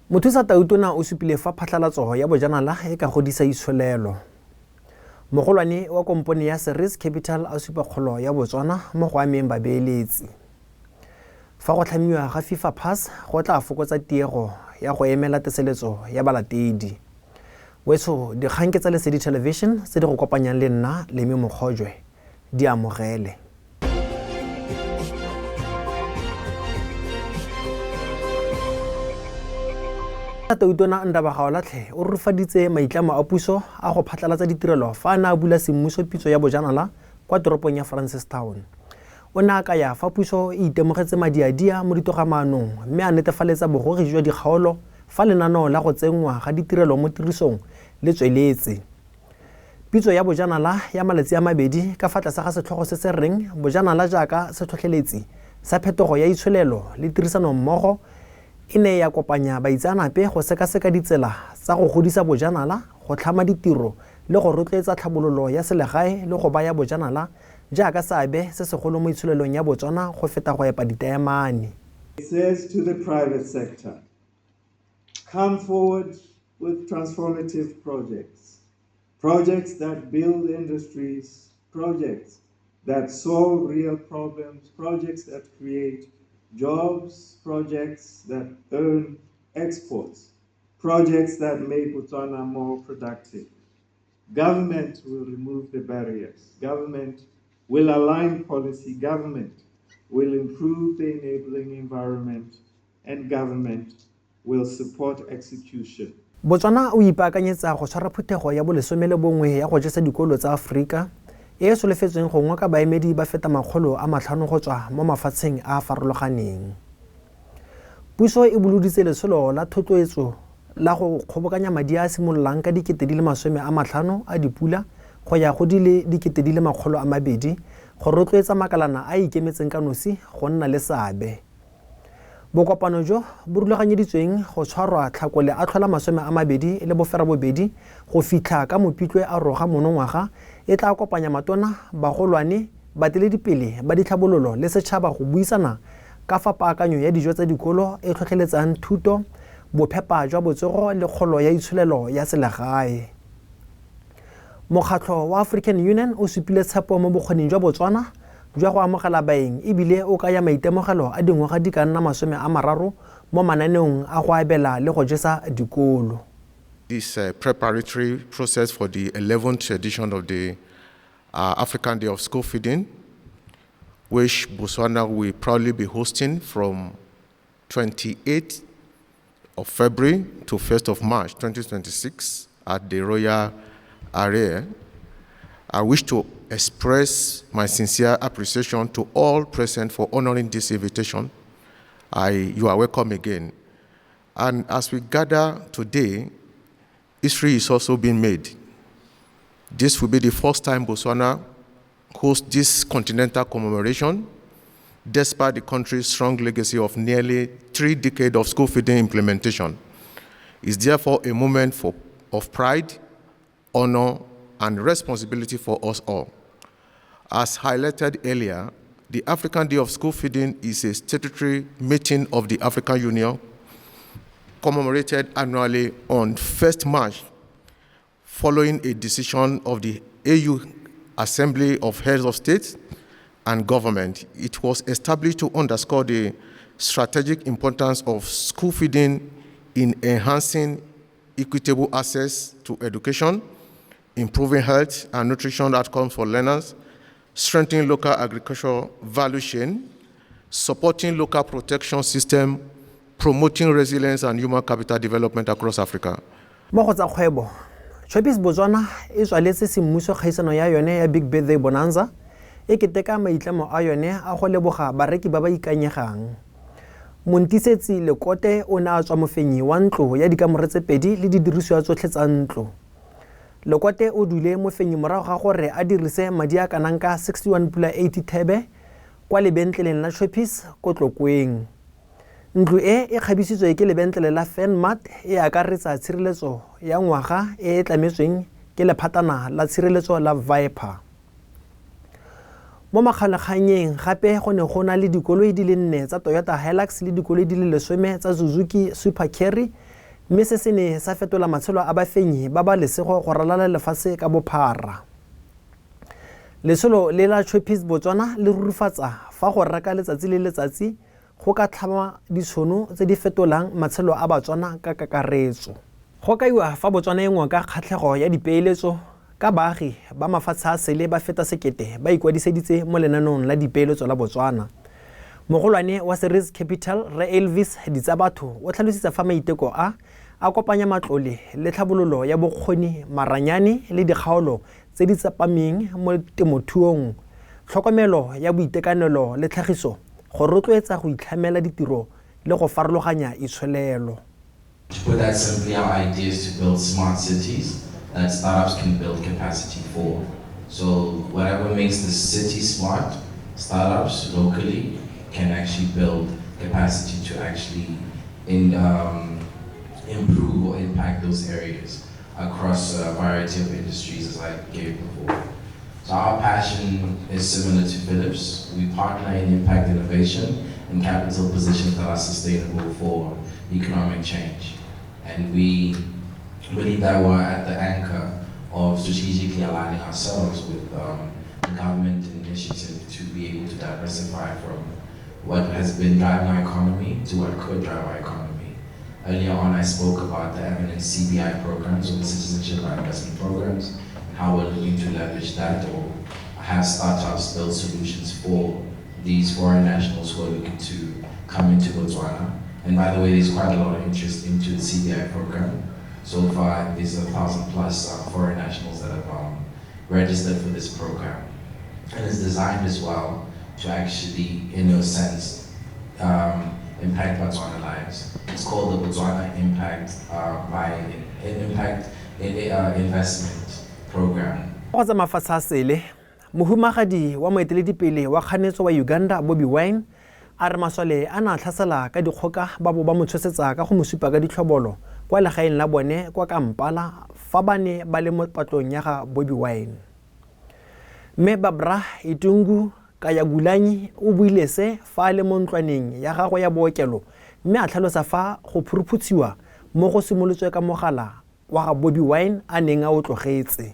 Mothusa Tautona o supile fa phatlalatso ya bojanala e ka godisa itsholelo. Mogolwane wa kompone ya Ceres Capital a supa kgolo ya Botswana mo go ameng babeeletsi. Fa go tlhamiwa ga FIFA Pass go tla fokotsa tiego ya go emela teseletso ya balatedi. Wetso dikgang ke tsa Lesedi Television tse di go kopanyang le nna Lemi Mokgojwe di amogele. Tautona Ndabagalatlhe o rurufaditse maitlamo a puso a go phatlalatsa ditirelo fa a ne a bula semmusopitso ya bojanala kwa toropong ya Francistown. O ne a kaya fa puso e itemogetse madiadia mo ditogamaanong mme a netefaletsa bogogi jwa dikgaolo fa lenaneo la go tsenngwa ga ditirelo mo tirisong le tsweletse. Pitso ya bojanala ya malatsi a mabedi ka fa tlase ga setlhogo se se reng bojanala jaaka setlhotlheletsi sa phetogo ya itsholelo le tirisano mmogo e ne ya kopanya baitsanape go sekaseka ditsela tsa go godisa bojanala, go tlhama ditiro le go rotloetsa tlhabololo ya selegae le go baya bojanala jaaka seabe se segolo mo itsholelong ya Botswana go feta go epa ditaemane. It says to the private sector, come forward with transformative projects that build industries, projects that solve real problems, projects that create jobs, projects that earn exports, projects that make Botswana more productive. Government will remove the barriers. Government will align policy. Government will improve the enabling environment, and government will support execution. Botswana o ipaakanyetsa go tshwara phuthego ya bo-11 ya go jesa dikolo tsa Aforika e solofetsweng go ngwa ka baemedi ba feta 500 go tswa mo mafatsheng a farologaneng. Puso e boloditse letsholo la thotloetso la go kgobokanya madi a simololang ka R50 a dipula go ya go di le R200 go rotloetsa makalana a ikemetseng ka nosi go nna le seabe. Bokopano jo bo rulaganyeditsweng go tshwarwa tlhakole a tlhola R20 le boferabobedi go fitlha ka Mopitlwe a roga monongwaga e tla kopanya matona, bagolwane, bateledipele ba ditlhabololo le setšhaba go buisana ka fa paakanyo ya dijo tsa dikolo e tlhotlheletsang thuto, bophepa jwa botsogo le kgolo ya itsholelo ya selegae. Mokgatlho wa African Union o supile tshepo mo bokgoning jwa Botswana jwa go amogela baeng ebile o kaya maitemogelo a dingwaga di ka nna 30 mo mananeong a go abela le go jesa dikolo. This preparatory process for the 11th edition of the African Day of School Feeding, which Botswana will proudly be hosting from 28th of February to 1st of March 2026 at the Royal Area. I wish to express my sincere appreciation to all present for honoring this invitation. You are welcome again. And as we gather today, history is also being made. This will be the first time Botswana hosts this continental commemoration, despite the country's strong legacy of nearly 3 decades of school feeding implementation. It's therefore a moment of pride, honor, and responsibility for us all. As highlighted earlier, the African Day of School Feeding is a statutory meeting of the African Union commemorated annually on 1st March following a decision of the AU Assembly of Heads of State and Government. It was established to underscore the strategic importance of school feeding in enhancing equitable access to education, improving health and nutrition outcomes for learners, strengthening local agricultural value chain, supporting local protection system, promoting resilience and human capital development across Africa. Mo go tsa kgwebo, Choppies Botswana e tswaletse semmuso kgaisano ya yone ya Big Birthday Bonanza e keteka maitlamo a yone a go leboga bareki ba ba ikanyegang. Montisetsi Lekote o ne a tswa mofenyi wa ntlo ya dikamore tse 2 le didirisiwa tsotlhe tsa ntlo. Lekote o dule mofenyi morago ga gore a dirise madi a kananka 61.80 thebe kwa lebentleleng la Choppies ko Tlokweng. Ntlo e kgabisitswe ke lebentlele la Fenmart e akaretsa tshireletso ya ngwaga e tlametsweng ke lephatana la tshireletso la Viper. Mo makgalaganyeng gape go ne go na le dikoloi di le 4 tsa Toyota Hilux le dikoloi di le 10 tsa Suzuki Super Carry mme se se ne sa fetola matshelo a bafenyi ba ba lesego go ralala lefatshe ka bophara. Lesolo le la Choppies Botswana le rurufatsa fa go reka letsatsi le letsatsi go ka tlhama ditšhono tse di fetolang matshelo a Batswana ka kakaretso. Go kaiwa fa Botswana e ngwe ka kgatlhego ya dipeeletso ka baagi ba mafatshe a sele ba feta sekete ba ikwadiseditse mo lenaneong la dipeeletso la Botswana. Mogolwane wa Ceres Capital Re Elvis Ditsabatho o tlhalositse fa maiteko a kopanya matlole le tlhabololo ya bokgoni maranyane le dikgaolo tse di tsepameng mo temothuong, tlhokomelo ya boitekanelo le tlhagiso go rotloetsa go itlhamela ditiro le go farologanya itsholelo. To put that simply, our idea is to build smart cities that startups can build capacity for. So whatever makes the city smart, startups locally can actually build capacity to actually improve or impact those areas across a variety of industries, as I gave before. So our passion is similar to Philips. We partner in impact innovation and capital positions that are sustainable for economic change. And we believe that we're at the anchor of strategically aligning ourselves with the government initiative to be able to diversify from what has been driving our economy to what could drive our economy. Earlier on, I spoke about the eminent CBI programs, or the Citizenship and Investment Programs, and how we're looking to leverage that or have startups build solutions for these foreign nationals who are looking to come into Botswana. And by the way, there's quite a lot of interest into the CBI program. So far, there's 1,000+ foreign nationals that have registered for this program. And it's designed as well to actually, in a sense, impact Botswana lives. It's called the Botswana Impact Investment Program. Go tsa mafatshe a sele, mohumagadi wa moeteledipele wa kganetso wa Uganda Bobi Wine a re maswale a na tlhasela ka dikgoka ba bo ba mo tshosetsa ka go mosupa ka ditlhobolo kwa legaeng la bone kwa Kampala fa ba ne ba le mo patlong ya ga Bobi Wine. Mme Barbara Itungu Kayagulanyi o buile se fa le mo ntlwaneng ya gagwe ya bookelo mme a tlhalosa fa go phuruphutsiwa mo go simolotswe ka mogala wa ga Bobi Wine a neng a o tlogetse.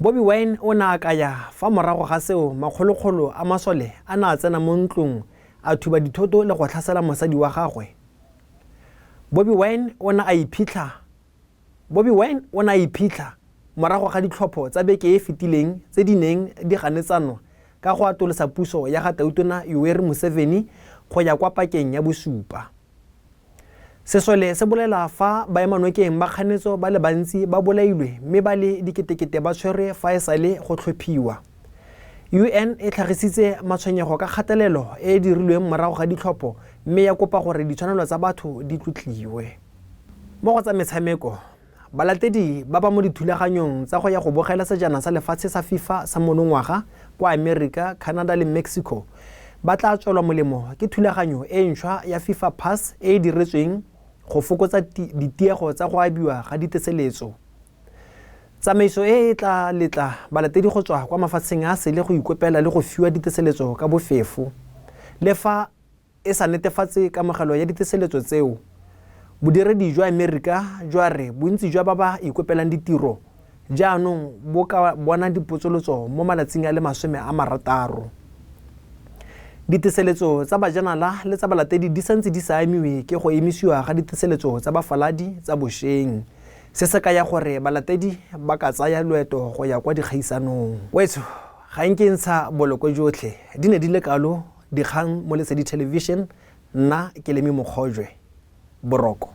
Bobi Wine o na kaya fa morago ga seo makgolokgolo a masole a na tsena mo ntlong a thuba dithoto le go tlhasela mosadi wa gagwe. Bobi Wine o na a iphitlha morago ga ditlhopho tsa beke e fetileng tse di neng di ganetsanwa ka go atolosa puso ya ga Tautona Yoweri Museveni go ya kwa pakeng ya bosupa. Sesole se bolela fa baemanokeng ba kganetso ba le bantsi ba bolailwe mme ba le diketekete ba tshwere fa e sale go tlhophiwa. UN e tlhagisitse matshwenyego ka kgatelelo e e dirilweng morago ga ditlhopho mme ya kopa gore ditshwanelo tsa batho di tlotliwe. Mo go tsa metshameko, balatedi ba ba mo dithulaganyong tsa go ya go bogela sejana sa lefatshe sa FIFA sa monongwaga kwa America, Canada le Mexico ba tla tswelwa molemo ke thulaganyo e ntšhwa ya FIFA Pass e e diretsweng go fokotsa ditiego tsa go abiwa ga diteseletso. Tsamaiso e tla letla balatedi go tswa kwa mafatsheng a sele go ikopela le go fiwa diteseletso ka bofefo. Le fa e sa netefatse kamogelo ya diteseletso tseo, bodiredi jwa Amerika jwa re bontsi jwa ba ba ikopelang ditiro jaanong bo ka bona dipotsolotso mo malatsing a le 60. Diteseletso tsa bajanala le tsa balatedi di santse di saamiwe ke go emisiwa ga diteseletso tsa bafaladi tsa bošweng. Se se ka ya gore balatedi ba ka tsaya loeto go ya kwa dikgaisanong. Wetso ga nke ntsha boloko jotlhe di ne di le kalo dikgang mo Lesedi Television, nna ke Lemi Mokgojwe Boroko.